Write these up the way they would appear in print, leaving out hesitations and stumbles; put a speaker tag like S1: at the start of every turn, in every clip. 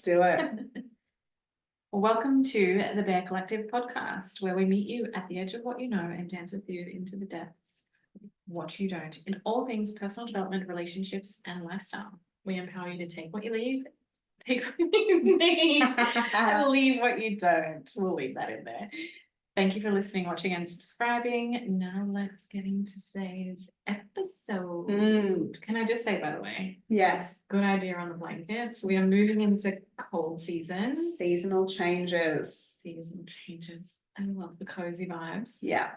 S1: do it.
S2: Welcome to the Bear Collective podcast, where we meet you at the edge of what you know and dance with you into the depths of what you don't in all things personal development, relationships, and lifestyle. We empower you to take what you leave, take what you need, and leave what you don't. We'll leave that in there. Thank you for listening, watching, and subscribing. Now let's get into today's episode. Can I just say, by the way,
S1: Yes.
S2: good idea on the blankets. We are moving into cold season.
S1: Seasonal changes.
S2: Seasonal changes. I love the cozy vibes.
S1: Yeah.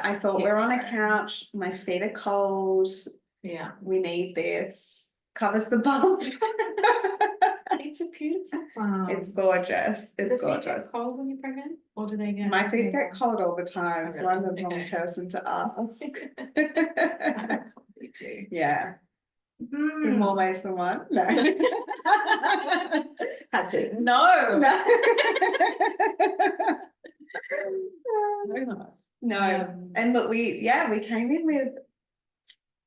S1: I thought we're on a couch. My feet are cold.
S2: Yeah.
S1: We need this. Covers the bump.
S2: It's a beautiful one.
S1: It's gorgeous. It's
S2: do
S1: gorgeous.
S2: Feet get cold when you're pregnant, or do they get?
S1: My feet get cold all the time,
S2: Oh,
S1: so
S2: really?
S1: I'm the wrong person to ask.
S2: I probably do.
S1: Yeah. In more ways than one. No.
S2: Had to. No.
S1: No. And look, we came in with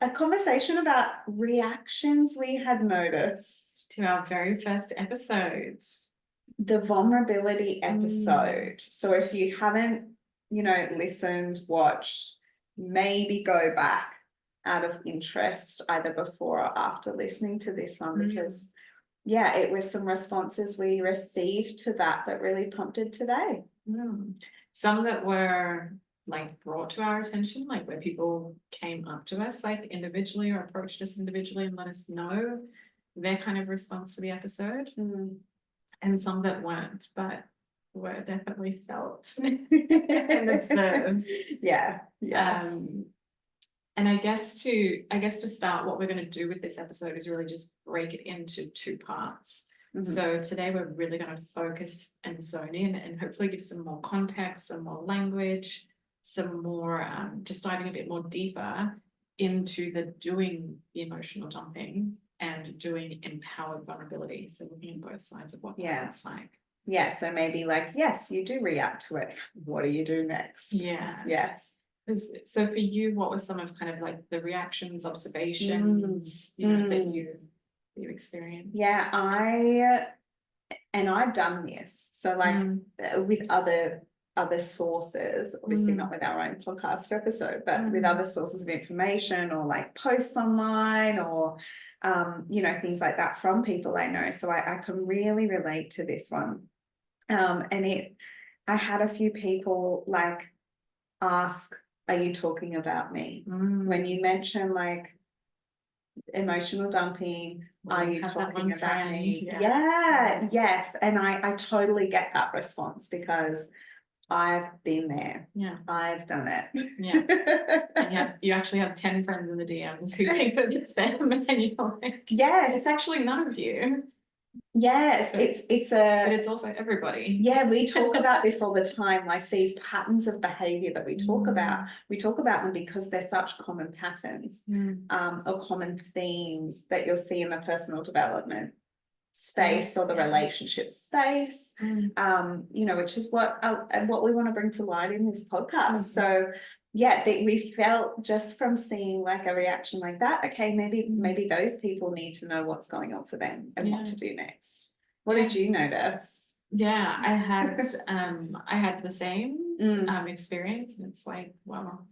S1: a conversation about reactions we had noticed
S2: to our very first episode,
S1: the vulnerability episode. So if you haven't, listened, watched, maybe go back out of interest either before or after listening to this one, because it was some responses we received to that really prompted today.
S2: Some that were brought to our attention, where people came up to us individually or approached us individually and let us know their kind of response to the episode, and some that weren't, but were definitely felt and observed. And I guess to start, what we're going to do with this episode is really just break it into two parts. So today we're really going to focus and zone in and hopefully give some more context, some more language, some more just diving a bit more deeper into doing the emotional dumping and doing empowered vulnerability. So looking at both sides of what that looks like.
S1: Yeah, so maybe yes, you do react to it. What do you do next?
S2: Yeah.
S1: Yes.
S2: So for you, what were some of kind of the reactions, observations, that you experienced?
S1: Yeah, I've done this. So with other sources, obviously not with our own podcast episode, but with other sources of information or posts online or things like that from people I know. So I can really relate to this one. I had a few people ask, are you talking about me? When you mention emotional dumping, are you talking about me? Yes. And I totally get that response because I've been there.
S2: Yeah.
S1: I've done it.
S2: Yeah. And you actually have 10 friends in the DMs who think that it's them, and you're
S1: yes,
S2: it's actually none of you.
S1: Yes, but
S2: it's also everybody.
S1: Yeah, we talk about this all the time, these patterns of behavior that we talk about. We talk about them because they're such common patterns or common themes that you'll see in the personal development space or the relationship space, which is what we want to bring to light in this podcast. So we felt just from seeing a reaction like that, okay, maybe those people need to know what's going on for them and what to do next. What did you notice?
S2: Yeah, I had the same experience, and it's well,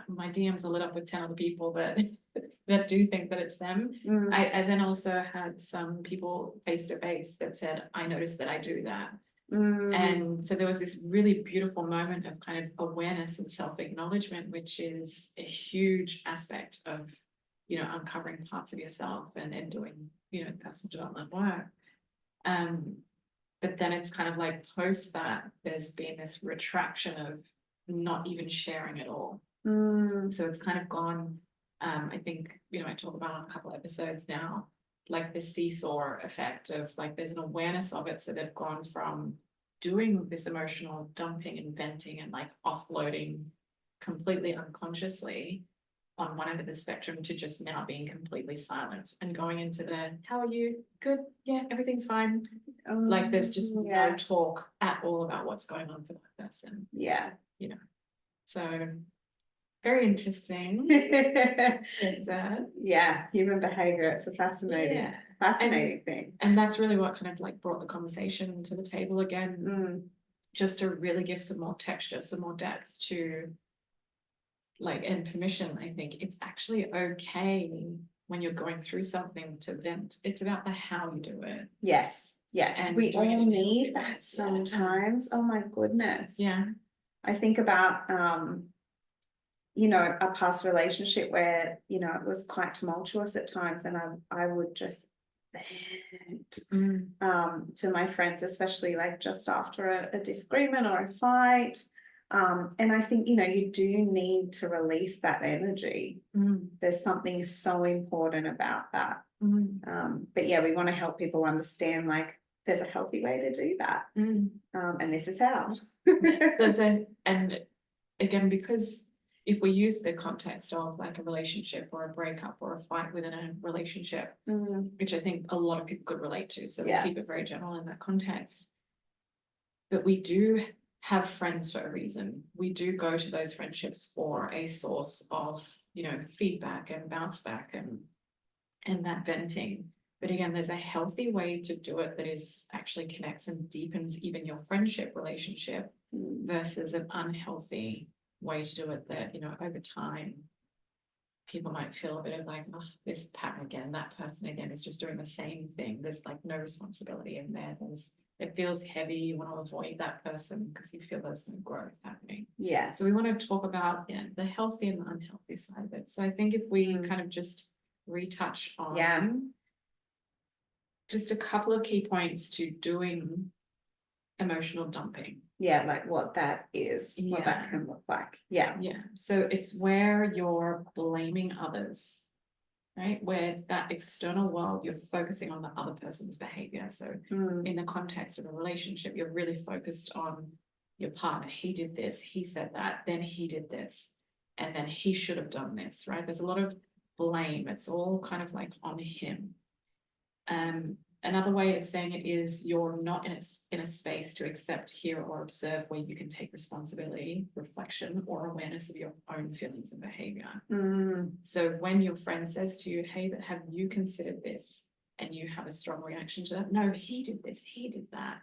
S2: my DMs are lit up with 10 other people that do think that it's them. I then also had some people face to face that said, I noticed that I do that. And so there was this really beautiful moment of kind of awareness and self-acknowledgement, which is a huge aspect of, uncovering parts of yourself and doing, personal development work. But then it's kind of post that there's been this retraction of not even sharing at all. So it's kind of gone, I think, I talk about on a couple of episodes now, the seesaw effect of there's an awareness of it. So they've gone from doing this emotional dumping and venting and offloading completely unconsciously on one end of the spectrum to just now being completely silent and going into how are you? Good. Yeah, everything's fine. There's just no talk at all about what's going on for that person.
S1: Yeah.
S2: So very interesting.
S1: Yeah, human behavior. It's a fascinating fascinating thing.
S2: And that's really what kind of like brought the conversation to the table again, just to really give some more texture, some more depth to like, and permission. I think it's actually okay when you're going through something to vent. It's about the how you do it.
S1: Yes, yes.
S2: And
S1: We
S2: doing it
S1: all
S2: in
S1: need
S2: little
S1: that
S2: bits.
S1: sometimes. Oh my goodness.
S2: Yeah.
S1: I think about you know, a past relationship where, you know, it was quite tumultuous at times, and I would just vent to my friends, especially like just after a disagreement or a fight. And I think, you know, you do need to release that energy. There's something so important about that. But yeah, we want to help people understand like there's a healthy way to do that. And this is how.
S2: And again, because if we use the context of like a relationship or a breakup or a fight within a relationship, which I think a lot of people could relate to, so we keep it very general in that context. But we do have friends for a reason. We do go to those friendships for a source of, you know, feedback and bounce back and that venting. But again, there's a healthy way to do it that is actually connects and deepens even your friendship relationship versus an unhealthy way to do it that, you know, over time people might feel a bit of like, oh, this pattern again, that person again is just doing the same thing. There's like no responsibility in there. It feels heavy. You want to avoid that person because you feel there's no growth happening.
S1: Yes.
S2: So we want to talk about the healthy and the unhealthy side of it. So I think if we kind of just retouch on just a couple of key points to doing emotional dumping.
S1: Yeah, like what that is, what that can look like. Yeah.
S2: So it's where you're blaming others, right? Where that external world, you're focusing on the other person's behavior. So in the context of a relationship, you're really focused on your partner. He did this, he said that, then he did this, and then he should have done this, right? There's a lot of blame. It's all kind of like on him. Another way of saying it is you're not in a space to accept, hear, or observe where you can take responsibility, reflection, or awareness of your own feelings and behavior. So when your friend says to you, hey, but have you considered this? And you have a strong reaction to that. No, he did this, he did that.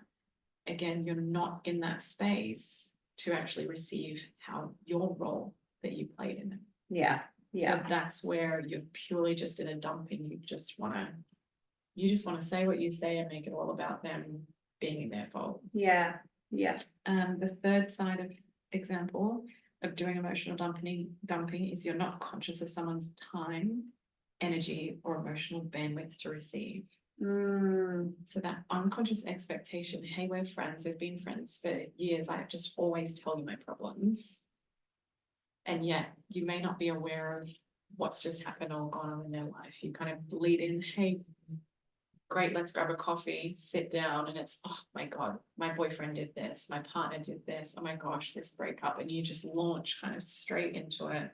S2: Again, you're not in that space to actually receive how your role that you played in it. So that's where you're purely just in a dumping. You just want to say what you say and make it all about them being in their fault. The third side of example of doing emotional dumping is you're not conscious of someone's time, energy, or emotional bandwidth to receive. So that unconscious expectation, hey, we're friends, we've been friends for years, I just always tell you my problems. And yet you may not be aware of what's just happened or gone on in their life. You kind of bleed in, hey, great, let's grab a coffee, sit down, and it's, oh my God, my boyfriend did this, my partner did this, oh my gosh, this breakup, and you just launch kind of straight into it.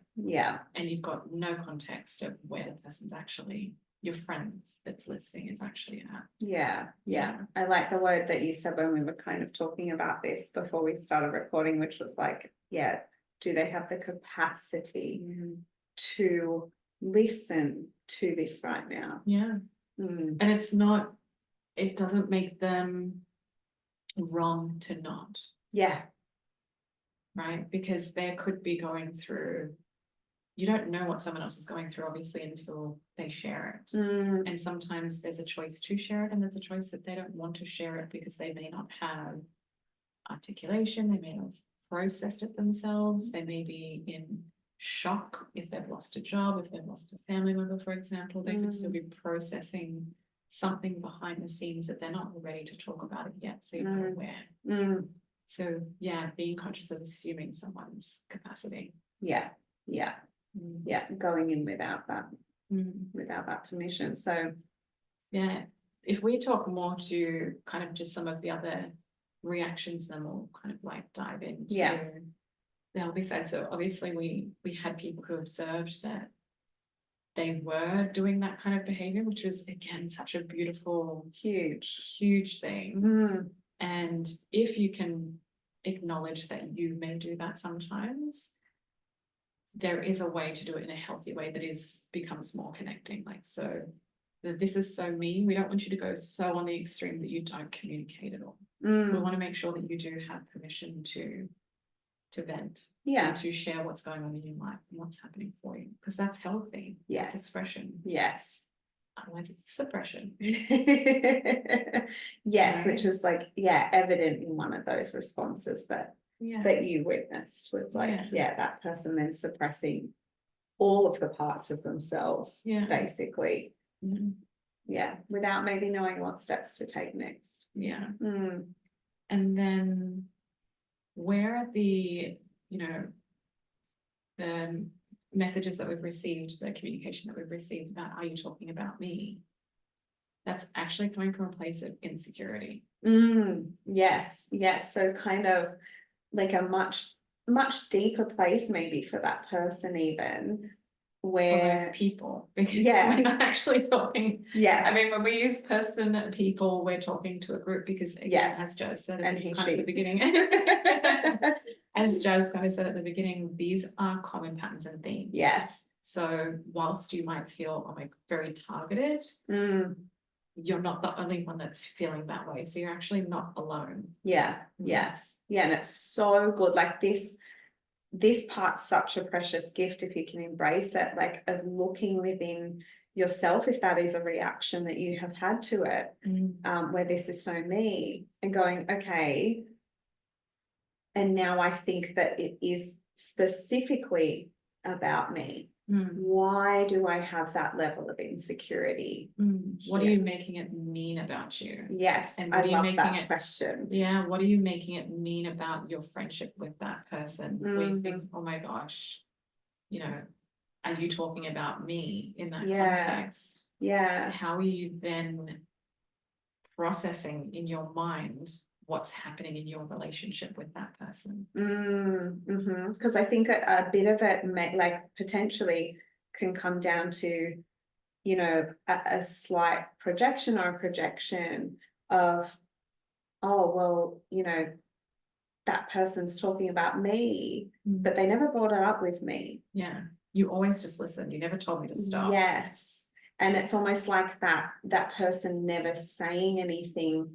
S2: And you've got no context of where the person's actually, your friends that's listening is actually at.
S1: I like the word that you said when we were kind of talking about this before we started recording, which was like, do they have the capacity to listen to this right now? And it's not, it doesn't make them wrong to not. Right? Because they could be going through, you don't know what someone else is going through, obviously, until they share it. And sometimes there's a choice to share it, and there's a choice that they don't want to share it because they may not have articulation, they may not have processed it themselves, they may be in shock if they've lost a job, if they've lost a family member, for example, they could still be processing something behind the scenes that they're not ready to talk about it yet, so you're not aware. So being conscious of assuming someone's capacity. Going in without that permission. So if we talk more to kind of just some of the other reactions, then we'll kind of like dive into the healthy side. So obviously we had people who observed that they were doing that kind of behavior, which was again such a beautiful, huge thing. And if you can acknowledge that you may do that sometimes, there is a way to do it in a healthy way that becomes more connecting. Like, so
S2: that this is so me. We don't want you to go so on the extreme that you don't communicate at all. We
S1: Mm,
S2: want to make sure that you do have permission to vent,
S1: yeah,
S2: and to share what's going on in your life and what's happening for you, because that's healthy.
S1: Yes.
S2: It's expression.
S1: yes.
S2: Otherwise, it's suppression.
S1: Yes,
S2: Right.
S1: which is like, yeah, evident in one of those responses that
S2: Yeah.
S1: you witnessed, was like,
S2: Yeah.
S1: yeah, that person then suppressing all of the parts of themselves,
S2: Yeah.
S1: basically.
S2: Mhm.
S1: Yeah, without maybe knowing what steps to take next.
S2: Yeah.
S1: Mm,
S2: And then where are the, you know, the messages that we've received, the communication that we've received about, are you talking about me? That's actually coming from a place of insecurity.
S1: yes, yes. So kind of like a much deeper place maybe for that person, even
S2: For
S1: where
S2: those people, because
S1: Yeah.
S2: we're not actually talking.
S1: yes,
S2: I mean, when we use person, people, we're talking to a group, because again,
S1: Yes.
S2: as Joe said
S1: And
S2: at
S1: he,
S2: kind of
S1: she.
S2: the beginning, as Joe's kind of said at the beginning, these are common patterns and themes.
S1: yes.
S2: So whilst you might feel like very targeted, you're not the only one that's feeling that way. So you're actually not alone.
S1: Yeah, yes. Yeah, and it's so good. Like this part's such a precious gift if you can embrace it, like of looking within yourself, if that is a reaction that you have had to it, where this is so me, and going, okay, and now I think that it is specifically about me. Why do I have that level of insecurity?
S2: What are you making it mean about you?
S1: Yes,
S2: And
S1: I
S2: what are you
S1: love
S2: making
S1: that
S2: it
S1: question.
S2: Yeah, what are you making it mean about your friendship with that person? Where you think, oh my gosh, you know, are you talking about me in that context?
S1: Yeah.
S2: How are you then processing in your mind what's happening in your relationship with that person?
S1: Because I think a bit of it may, like, potentially can come down to, you know, a slight projection or a projection of, oh, well, you know, that person's talking about me, but they never brought it up with me.
S2: Yeah, you always just listened. You never told me to stop.
S1: Yes. And it's almost like that person never saying anything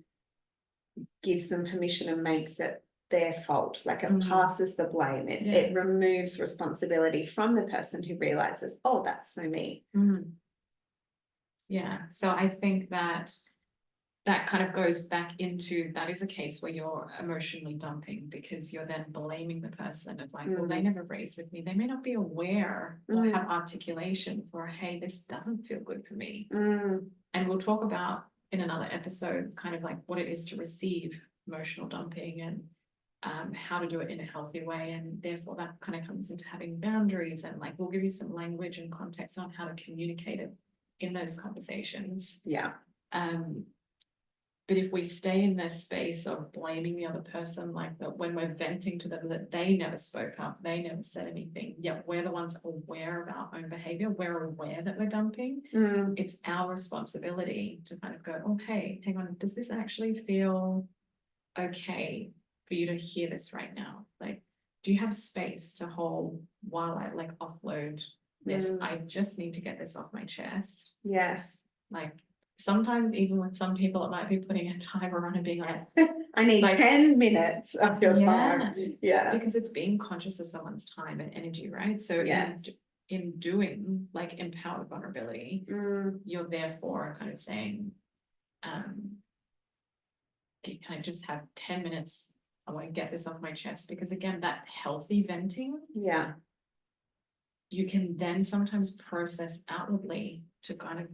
S1: gives them permission and makes it their fault. Like it passes the blame. It removes responsibility from the person who realizes, oh, that's so me.
S2: Yeah. So I think that kind of goes back into, that is a case where you're emotionally dumping, because you're then blaming the person of like, well, they never raised with me. They may not be aware or have articulation for, hey, this doesn't feel good for me. And we'll talk about in another episode kind of like what it is to receive emotional dumping, and how to do it in a healthy way. And therefore that kind of comes into having boundaries, and like we'll give you some language and context on how to communicate it in those conversations.
S1: Yeah.
S2: But if we stay in this space of blaming the other person, like that when we're venting to them that they never spoke up, they never said anything, yet we're the ones aware of our own behavior, we're aware that we're dumping, it's our responsibility to kind of go, oh, hey, hang on, does this actually feel okay for you to hear this right now? Like, do you have space to hold while I like offload this? I just need to get this off my chest.
S1: Yes.
S2: Like, sometimes even with some people, it might be putting a timer on and being like,
S1: I need like 10 minutes of your time. Yeah.
S2: Because it's being conscious of someone's time and energy, right? So in doing like empowered vulnerability, you're therefore kind of saying, can I just have 10 minutes? I want to get this off my chest, because again, that healthy venting, you can then sometimes process outwardly to kind of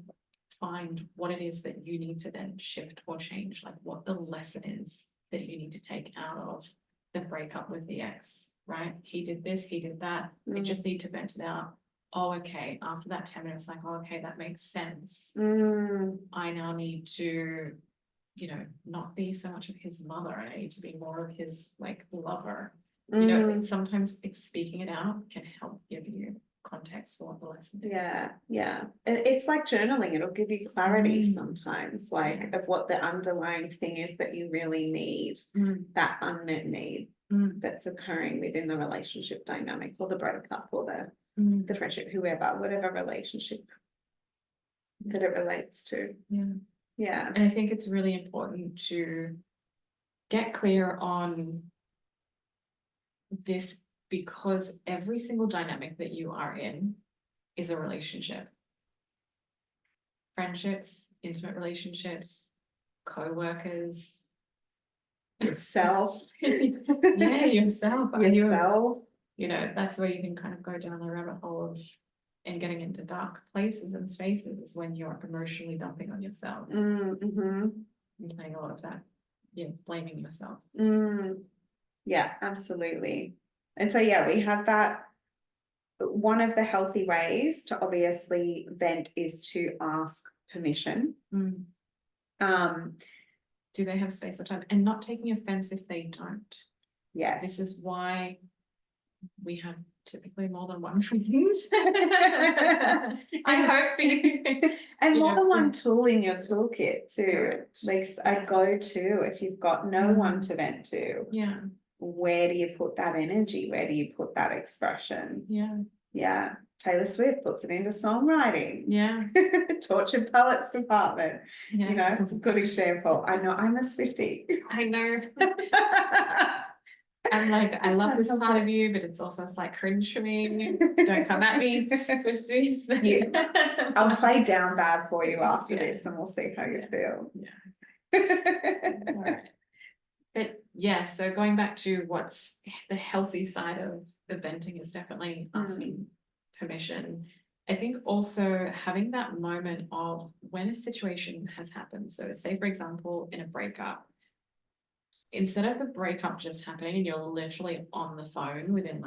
S2: find what it is that you need to then shift or change, like what the lesson is that you need to take out of the breakup with the ex, right? He did this, he did that. I just need to vent it out. Oh, okay. After that 10 minutes, like, oh, okay, that makes sense. I now need to, you know, not be so much of his mother. I need to be more of his like lover. You know, sometimes speaking it out can help give you context for what the lesson is. Yeah.
S1: It's like journaling. It'll give you clarity sometimes, like of what the underlying thing is that you really need, that unmet need that's occurring within the relationship dynamic, or the breakup, or the friendship, whatever relationship that it relates to. Yeah.
S2: And I think it's really important to get clear on this, because every single dynamic that you are in is a relationship. Friendships, intimate relationships, co-workers,
S1: Yourself.
S2: yeah, yourself.
S1: Yourself.
S2: You know, that's where you can kind of go down the rabbit hole of, and getting into dark places and spaces, is when you're emotionally dumping on yourself.
S1: Mm-hmm.
S2: And playing a lot of that, blaming yourself.
S1: Yeah, absolutely. And so, yeah, we have that. One of the healthy ways to obviously vent is to ask permission.
S2: Do they have space or time? And not taking offense if they don't.
S1: Yes.
S2: This is why we have typically more than one friend. I hope for you.
S1: And more than one tool in your toolkit too.
S2: Correct.
S1: Like a go-to if you've got no one to vent to.
S2: Yeah.
S1: Where do you put that energy? Where do you put that expression? Yeah. Taylor Swift puts it into songwriting.
S2: Yeah.
S1: Tortured Poets Department.
S2: Yeah.
S1: You know, it's a good example. I know I'm a Swiftie.
S2: I know. I'm like, I love this part of you, but it's also like cringe for me. Don't come at me, Swifties.
S1: Yeah. I'll play Down Bad for you after this, and we'll see how you feel.
S2: Yeah. All right. But yeah, so going back to what's the healthy side of the venting is definitely asking permission. I think also having that moment of when a situation has happened. So say, for example, in a breakup, instead of the breakup just happening and you're literally on the phone within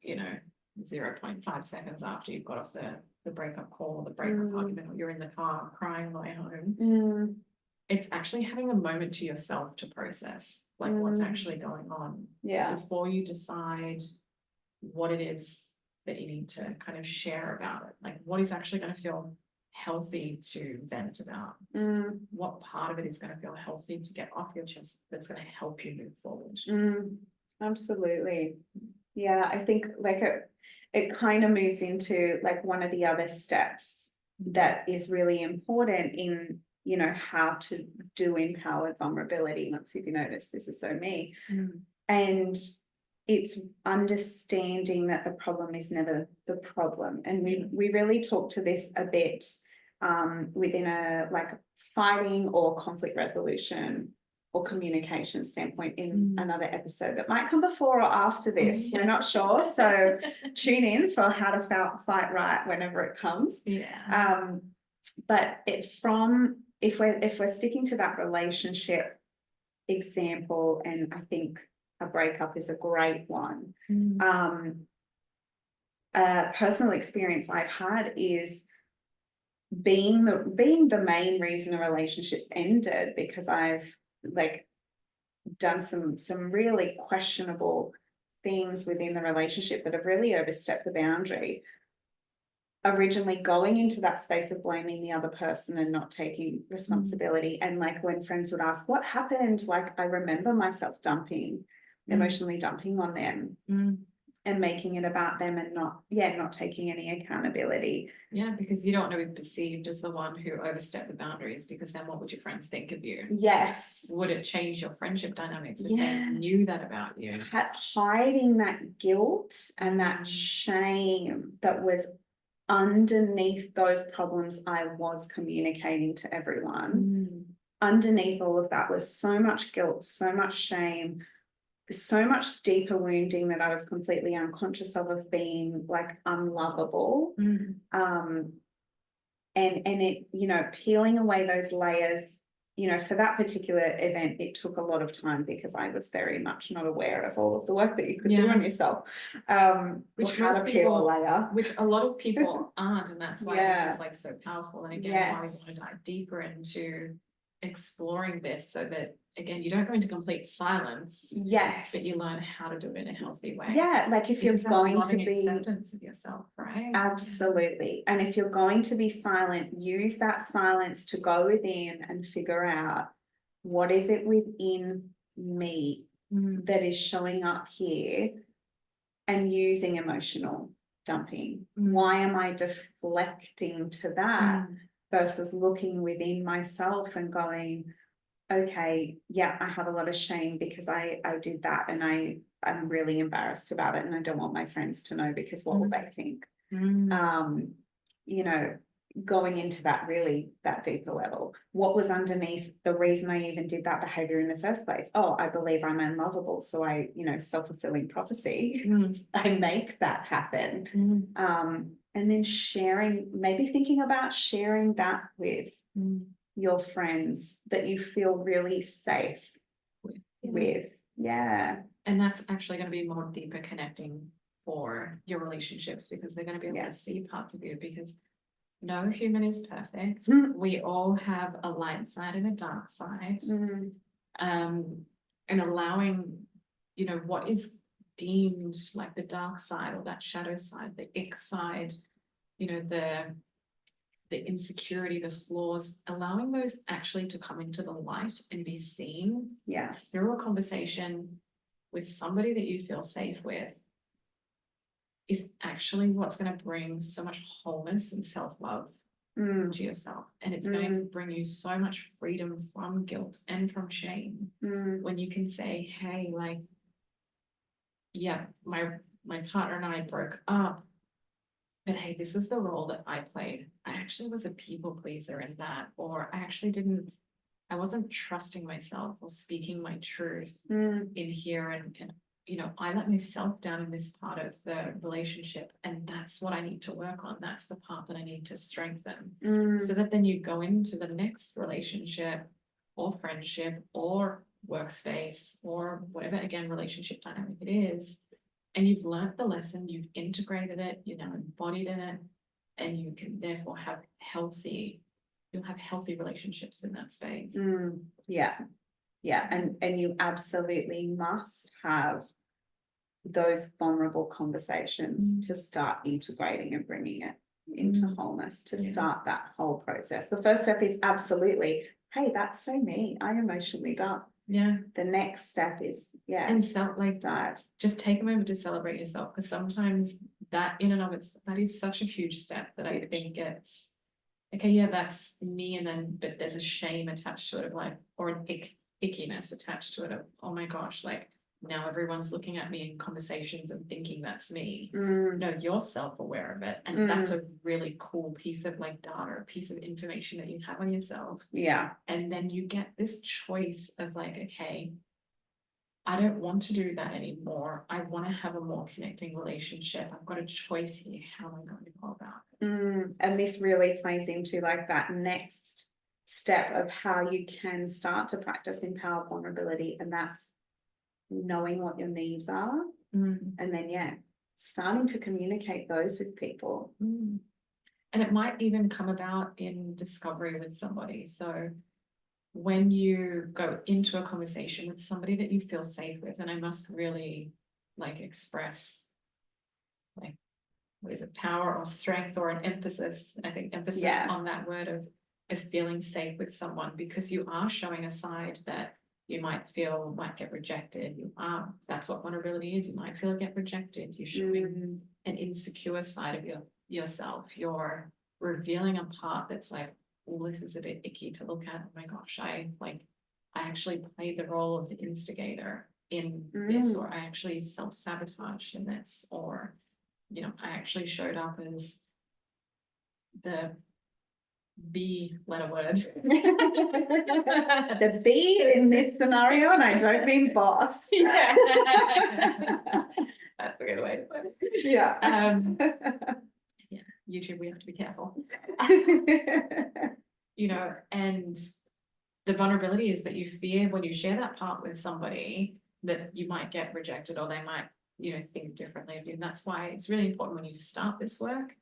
S2: 0.5 seconds after you've got off the breakup call or the breakup argument, or you're in the car crying on the way home, it's actually having a moment to yourself to process like what's actually going on before you decide what it is that you need to kind of share about it. Like, what is actually going to feel healthy to vent about? What part of it is going to feel healthy to get off your chest that's going to help you move forward?
S1: Absolutely. Yeah, I think like it kind of moves into like one of the other steps that is really important in, you know, how to do empowered vulnerability. Not if you notice, this is so me. And it's understanding that the problem is never the problem. And we really talk to this a bit within a like fighting or conflict resolution or communication standpoint in another episode that might come before or after this. We're not sure. So tune in for how to fight right whenever it comes. But if we're sticking to that relationship example, and I think a breakup is a great one. A personal experience I've had is being the main reason a relationship's ended, because I've like done some really questionable things within the relationship that have really overstepped the boundary. Originally going into that space of blaming the other person and not taking responsibility. And like when friends would ask, what happened? Like I remember myself emotionally dumping on them and making it about them and not taking any accountability.
S2: Yeah, because you don't want to be perceived as the one who overstepped the boundaries, because then what would your friends think of you?
S1: Yes.
S2: Would it change your friendship dynamics if they knew that about you?
S1: Hiding that guilt and that shame that was underneath those problems I was communicating to everyone. Underneath all of that was so much guilt, so much shame, so much deeper wounding that I was completely unconscious of being like unlovable. And it, you know, peeling away those layers, you know, for that particular event, it took a lot of time because I was very much not aware of all of the work that you could do on yourself.
S2: Which
S1: how to peel a layer.
S2: Which a lot of people aren't, and that's why this is like so powerful. And again, why we want to dive deeper into exploring this, so that again, you don't go into complete silence. But you learn how to do it in a healthy way.
S1: Like if you're going to be
S2: acceptance of yourself, right?
S1: Absolutely. And if you're going to be silent, use that silence to go within and figure out what is it within me that is showing up here, and using emotional dumping. Why am I deflecting to that? versus looking within myself and going, okay, yeah, I have a lot of shame because I did that, and I'm really embarrassed about it, and I don't want my friends to know because what will they think? You know, going into that deeper level, what was underneath the reason I even did that behavior in the first place? Oh, I believe I'm unlovable, so I, self-fulfilling prophecy, I make that happen. And then maybe thinking about sharing that with your friends that you feel really safe with. Yeah.
S2: And that's actually going to be more deeper connecting for your relationships, because they're going to be able to see parts of you, because no human is perfect. We all have a light side and a dark side. And allowing, what is deemed like the dark side or that shadow side, the ick side, the insecurity, the flaws, allowing those actually to come into the light and be seen through a conversation with somebody that you feel safe with is actually what's going to bring so much wholeness and self-love to yourself. And it's going to bring you so much freedom from guilt and from shame when you can say, hey, like, yeah, my partner and I broke up, but hey, this is the role that I played. I actually was a people pleaser in that, or I wasn't trusting myself or speaking my truth in here. And I let myself down in this part of the relationship. And that's what I need to work on. That's the part that I need to strengthen. So that then you go into the next relationship or friendship or workspace or whatever, again, relationship dynamic it is. And you've learned the lesson, you've integrated it, you're now embodied in it, and you can therefore have healthy relationships in that space.
S1: Yeah. And you absolutely must have those vulnerable conversations to start integrating and bringing it into wholeness, to start that whole process. The first step is absolutely, hey, that's so me, I'm emotionally dumb.
S2: Yeah.
S1: The next step is
S2: and
S1: dive.
S2: Just take a moment to celebrate yourself, because sometimes that in and of itself, that is such a huge step that I think gets okay, yeah, that's me, and then but there's a shame attached to it, of like, or an ickiness attached to it of, oh my gosh, like now everyone's looking at me in conversations and thinking that's me. No, you're self-aware of it, and that's a really cool piece of like data, a piece of information that you have on yourself. And then you get this choice of like, okay, I don't want to do that anymore. I want to have a more connecting relationship. I've got a choice here. How am I going to go about it?
S1: And this really plays into like that next step of how you can start to practice empowered vulnerability, and that's knowing what your needs are, and then starting to communicate those with people.
S2: And it might even come about in discovery with somebody. So when you go into a conversation with somebody that you feel safe with, and I must really like express like, what is it, power or strength or an emphasis, I think emphasis on that word of feeling safe with someone, because you are showing a side that you might get rejected. That's what vulnerability is. You might feel get rejected. You're showing an insecure side of yourself. You're revealing a part that's like, oh, this is a bit icky to look at. Oh my gosh, I actually played the role of the instigator in this, or I actually self-sabotaged in this, or I actually showed up as the B letter word.
S1: The B in this scenario, and I don't mean boss.
S2: Yeah. That's a good way to put it.
S1: Yeah.
S2: Yeah, YouTube, we have to be careful. And the vulnerability is that you fear when you share that part with somebody that you might get rejected, or they might, think differently of you. And that's why it's really important when you start this work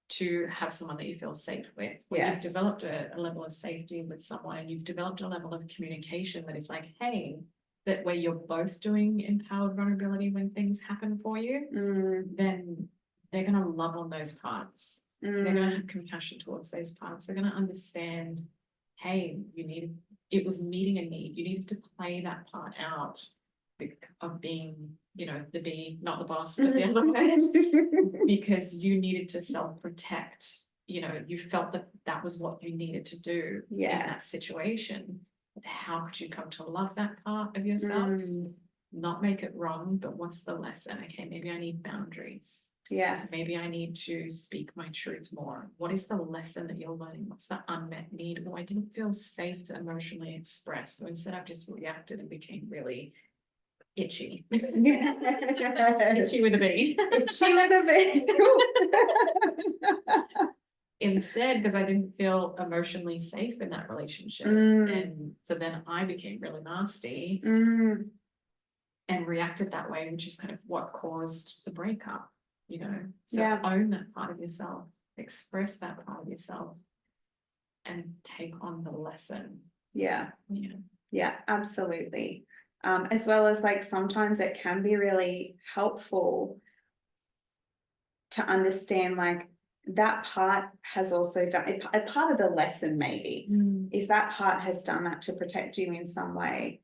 S2: to have someone that you feel safe with. When you've developed a level of safety with someone, and you've developed a level of communication that is like, hey, that where you're both doing empowered vulnerability when things happen for you, then they're going to love on those parts. They're going to have compassion towards those parts. They're going to understand, hey, it was meeting a need. You needed to play that part out of being, the bee, not the boss, but the other way, because you needed to self-protect you know, you felt that that was what you needed to do in that situation. How could you come to love that part of yourself? Not make it wrong, but what's the lesson? Okay, maybe I need boundaries.
S1: Yes.
S2: Maybe I need to speak my truth more. What is the lesson that you're learning? What's the unmet need? Oh, I didn't feel safe to emotionally express. So instead I've just reacted and became really itchy. Itchy with a B.
S1: Itchy with a B.
S2: Instead, because I didn't feel emotionally safe in that relationship. And so then I became really nasty and reacted that way, which is kind of what caused the breakup, you know. So own that part of yourself, express that part of yourself, and take on the lesson. Yeah, absolutely.
S1: As well as like sometimes it can be really helpful to understand like that part has also done a part of the lesson, maybe is that part has done that to protect you in some way.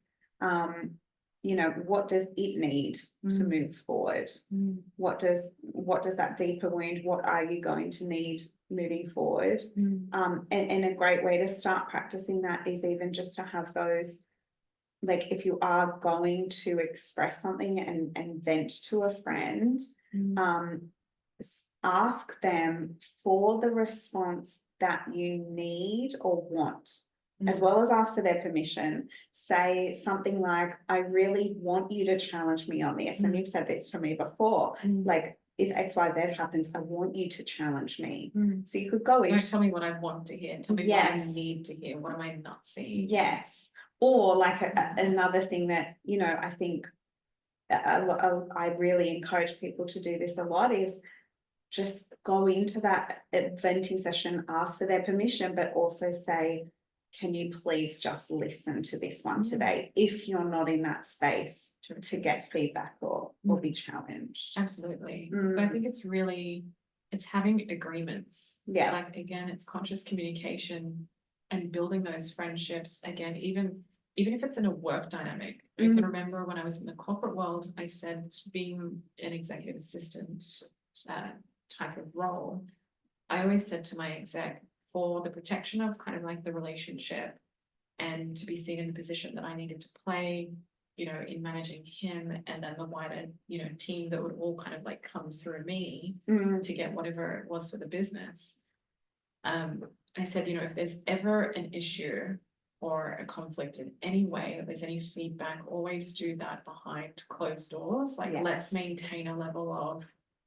S1: You know, what does it need to move forward? What does that deeper wound, what are you going to need moving forward? And a great way to start practicing that is even just to have those, like if you are going to express something and vent to a friend, ask them for the response that you need or want, as well as ask for their permission. Say something like, I really want you to challenge me on this. And you've said this to me before, like if XYZ happens, I want you to challenge me. So you could go in.
S2: Tell me what I want to hear. Tell me what I need to hear. What am I not seeing?
S1: Yes. Or like another thing that, you know, I think I really encourage people to do this a lot is just go into that venting session, ask for their permission, but also say, can you please just listen to this one today if you're not in that space to get feedback or be challenged.
S2: Absolutely. So I think it's really, it's having agreements. Like again, it's conscious communication and building those friendships. Again, even if it's in a work dynamic. I can remember when I was in the corporate world, I said being an executive assistant type of role, I always said to my exec, for the protection of kind of like the relationship and to be seen in the position that I needed to play, you know, in managing him and then the wider, you know, team that would all kind of like come through me to get whatever it was for the business. I said, you know, if there's ever an issue or a conflict in any way, if there's any feedback, always do that behind closed doors. Like let's maintain a level of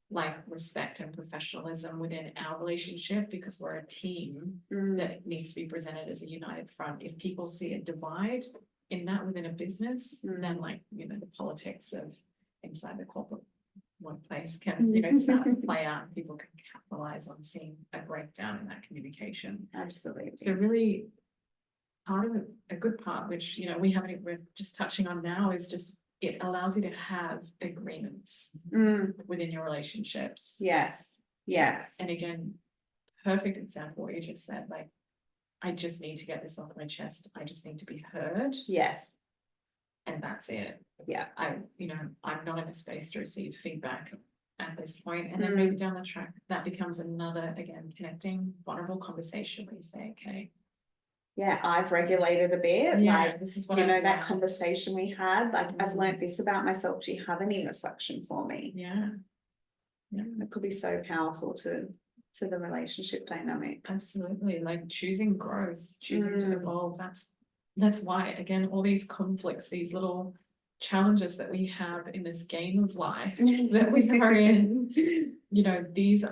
S2: like respect and professionalism within our relationship, because we're a team that needs to be presented as a united front. If people see a divide in that within a business, then like, you know, the politics of inside the corporate workplace can, you know, start to play out and people can capitalize on seeing a breakdown in that communication.
S1: Absolutely.
S2: So really part of it, a good part, which, you know, we're just touching on now, is just it allows you to have agreements within your relationships.
S1: Yes.
S2: And again, perfect example what you just said, like, I just need to get this off my chest. I just need to be heard.
S1: Yes.
S2: And that's it. You know, I'm not in a space to receive feedback at this point. And then maybe down the track, that becomes another, again, connecting, vulnerable conversation where you say, okay,
S1: I've regulated a bit. Like,
S2: this is what
S1: you know, that conversation we had, like, I've learned this about myself. Do you have any reflection for me? It could be so powerful to the relationship dynamic.
S2: Absolutely. Like choosing growth, choosing to evolve. That's why, again, all these conflicts, these little challenges that we have in this game of life that we are in, you know, these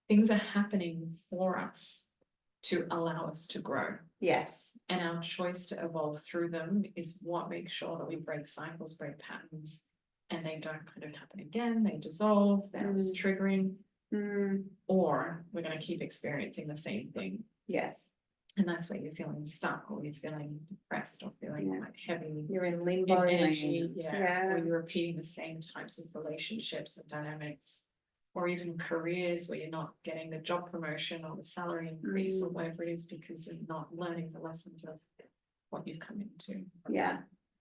S2: things are happening for us to allow us to grow.
S1: Yes.
S2: And our choice to evolve through them is what makes sure that we break cycles, break patterns, and they don't kind of happen again. They dissolve, they're always triggering, or we're going to keep experiencing the same thing.
S1: Yes.
S2: And that's where you're feeling stuck, or you're feeling depressed, or feeling like heavy.
S1: You're in limbo
S2: energy, or you're repeating the same types of relationships and dynamics, or even careers where you're not getting the job promotion or the salary increase or whatever it is, because you're not learning the lessons of what you've come into.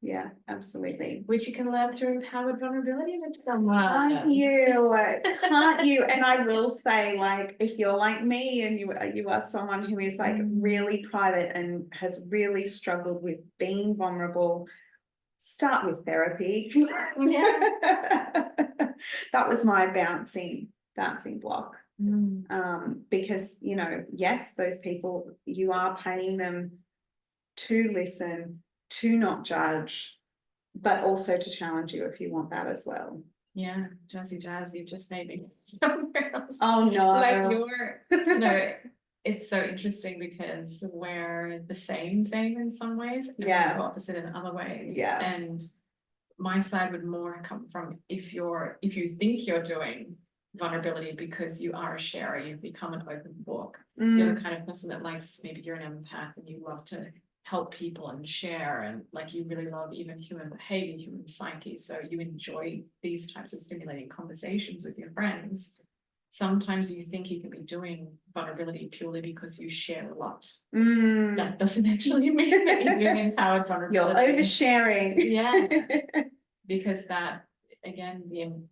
S1: Yeah, absolutely.
S2: Which you can learn through empowered vulnerability with someone.
S1: Can't you? And I will say, like, if you're like me and you are someone who is like really private and has really struggled with being vulnerable, start with therapy.
S2: Yeah.
S1: That was my bouncing block. Because, you know, yes, those people, you are paying them to listen, to not judge, but also to challenge you if you want that as well.
S2: Yeah, Jazzy Jazz, you've just made me somewhere else.
S1: Oh no.
S2: Like you know, it's so interesting because we're the same in some ways, and
S1: Yeah.
S2: it's opposite in other ways.
S1: Yeah.
S2: And my side would more come from if you think you're doing vulnerability because you are a sharer, you've become an open book. You're the kind of person that likes, maybe you're an empath and you love to help people and share, and like you really love even human behavior, human psyche, so you enjoy these types of stimulating conversations with your friends. Sometimes you think you can be doing vulnerability purely because you share a lot. That doesn't actually mean that you're doing empowered vulnerability.
S1: You're oversharing.
S2: Yeah. Because that, again,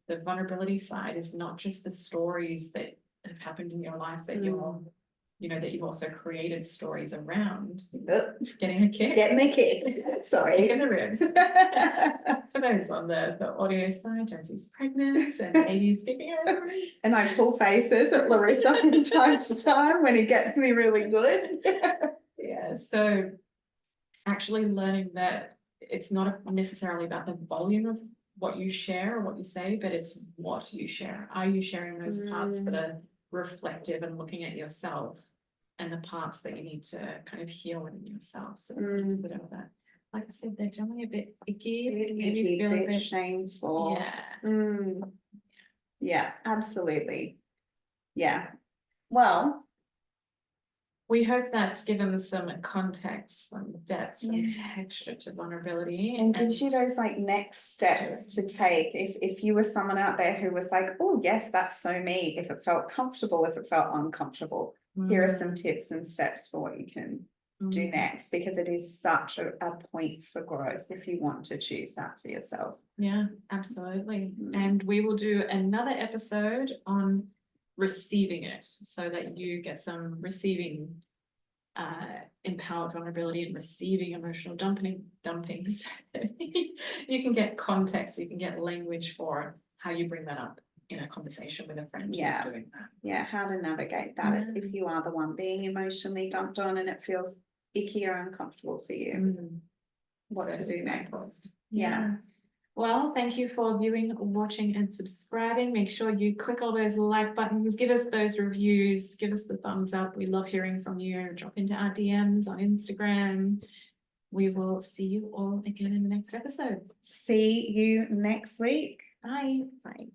S2: the vulnerability side is not just the stories that have happened in your life that you're, you know, that you've also created stories around. Getting a kick.
S1: Getting a kick. Sorry.
S2: Kick in the ribs. For those on the audio side, Josie's pregnant and Amy's kicking her ribs.
S1: And I pull faces at Larissa from time to time when it gets me really good.
S2: Yeah, so actually learning that it's not necessarily about the volume of what you share or what you say, but it's what you share. Are you sharing those parts that are reflective and looking at yourself, and the parts that you need to kind of heal within yourself? So it's a bit of that. Like I said, they're generally a bit icky, maybe feel a bit
S1: shameful.
S2: Yeah.
S1: Yeah, absolutely. Yeah. Well,
S2: we hope that's given some context, some depth, some texture to vulnerability,
S1: and gives you those like next steps to take. If you were someone out there who was like, oh yes, that's so me, if it felt comfortable, if it felt uncomfortable, here are some tips and steps for what you can do next, because it is such a point for growth if you want to choose that for yourself.
S2: Yeah, absolutely. And we will do another episode on receiving it, so that you get some receiving empowered vulnerability and receiving emotional dumpings. You can get context, you can get language for how you bring that up in a conversation with a friend who's doing that.
S1: Yeah, how to navigate that if you are the one being emotionally dumped on and it feels icky or uncomfortable for you. What to do next. Yeah.
S2: Well, thank you for viewing, watching, and subscribing. Make sure you click all those like buttons, give us those reviews, give us the thumbs up. We love hearing from you. Drop into our DMs on Instagram. We will see you all again in the next episode.
S1: See you next week.
S2: Bye. Bye.